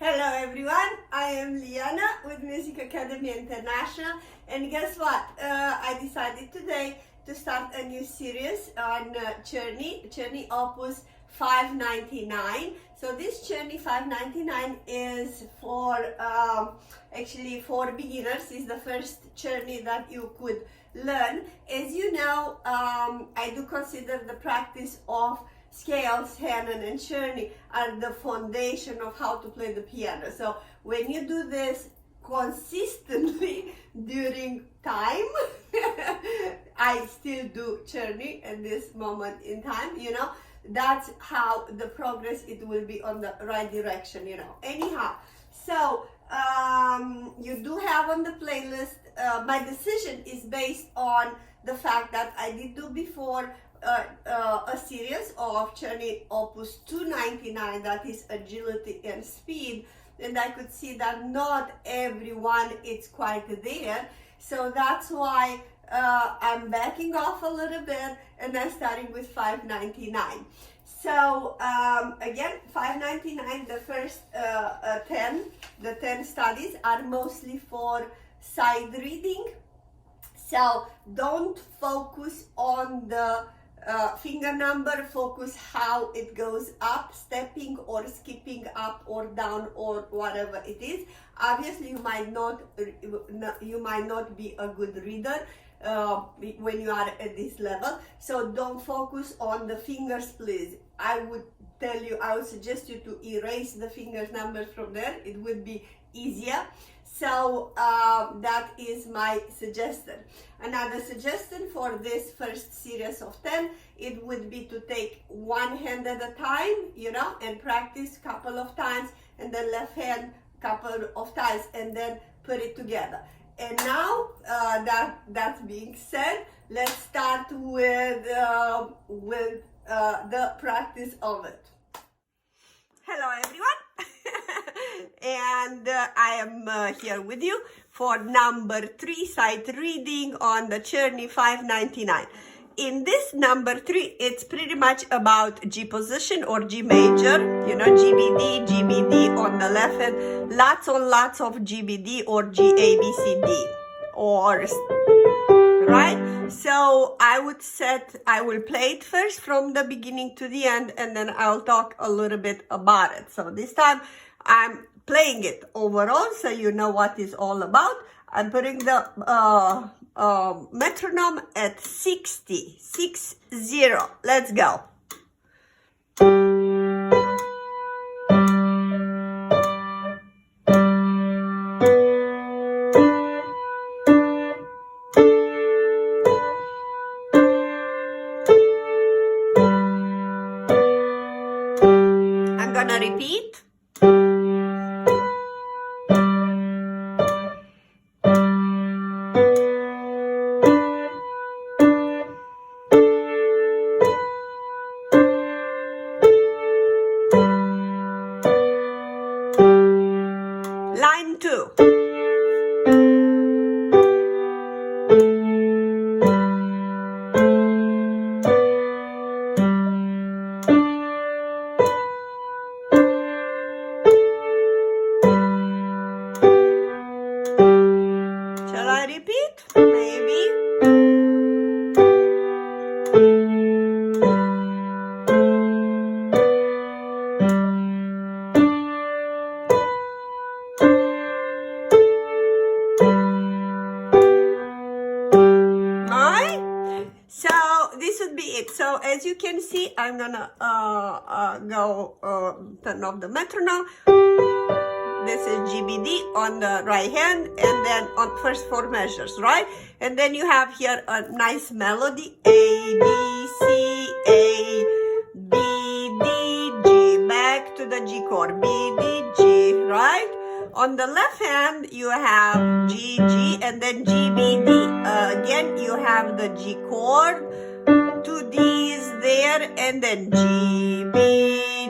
Hello everyone, I am Liana with Music Academy International, and guess what? I decided today to start a new series on Czerny Opus 599. So this Czerny 599 is for actually for beginners. Is the first Czerny that you could learn. As you know, I do consider the practice of scales, Hanon and Czerny are the foundation of how to play the piano. So when you do this consistently during time, I still do Czerny at this moment in time, you know, that's how the progress, it will be on the right direction, you know. Anyhow, so you do have on the playlist, my decision is based on the fact that I did do before a series of Czerny Opus 299, that is agility and speed, and I could see that not everyone is quite there, so that's why I'm backing off a little bit and I'm starting with 599. So again, 599, the first 10 studies are mostly for sight reading, so don't focus on the finger number, focus how it goes up, stepping or skipping up or down or whatever it is. Obviously you might not be a good reader when you are at this level, so don't focus on the fingers, please. I would suggest you to erase the fingers numbers from there. It would be easier. So that is my suggestion. Another suggestion for this first series of 10, it would be to take one hand at a time, you know, and practice a couple of times, and then left hand couple of times, and then put it together. And now that being said, let's start with the practice of it. Hello everyone. And I am here with you for number 3, sight reading on the Czerny 599. In this number 3, it's pretty much about G position or G major, you know, GBD on the left hand, lots and lots of GBD or GABCD, or right? So I will play it first from the beginning to the end, and then I'll talk a little bit about it. So this time I'm playing it overall, so you know what it's all about. I'm putting the metronome at 60. Let's go. I'm gonna repeat. Line 2. Shall I repeat? Maybe. So this would be it. So as you can see, I'm gonna turn off the metronome. This is GBD on the right hand, and then on first 4 measures, right? And then you have here a nice melody, A, B, C, A, B, D, G, back to the G chord, B, D, G, right? On the left hand, you have G, G, and then G, B, D. Again, you have the G chord, 2 Ds there, and then G, B,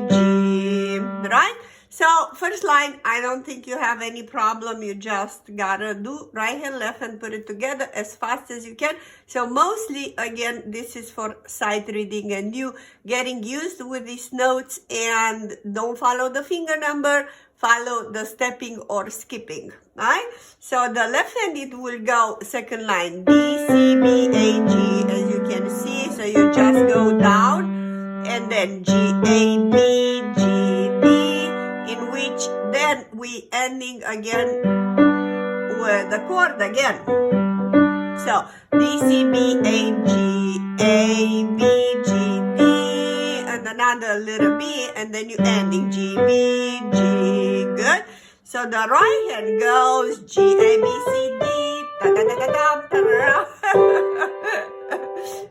G, right? So first line, I don't think you have any problem. You just gotta do right hand, left hand, put it together as fast as you can. So mostly, again, this is for sight reading and you getting used with these notes, and don't follow the finger number, follow the stepping or skipping, right? So the left-handed will go second line, D, C, B, A, G, as you can see. So you just go down, and then G, A, B, G, D, in which then we ending again with the chord again. So D, C, B, A, G, A, B, G, D, and another little B, and then you ending G, B, G. Good. So the right hand goes G, A, B, C, D, da, da, da, da, da, da, da.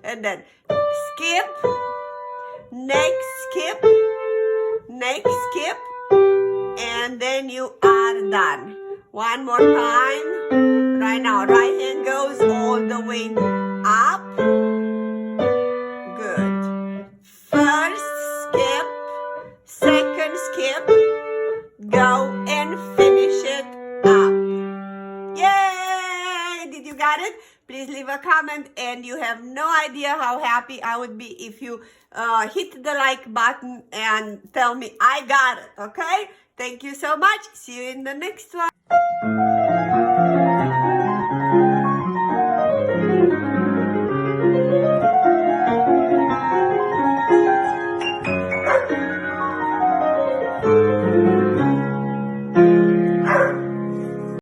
And then skip, next skip, and then you are done. One more time. Right now, right hand goes all the way up. Good. First skip, second skip, go and finish it up. Yay! Did you got it? Please leave a comment, and you have no idea how happy I would be if you hit the like button and tell me I got it, okay? Thank you so much. See you in the next one.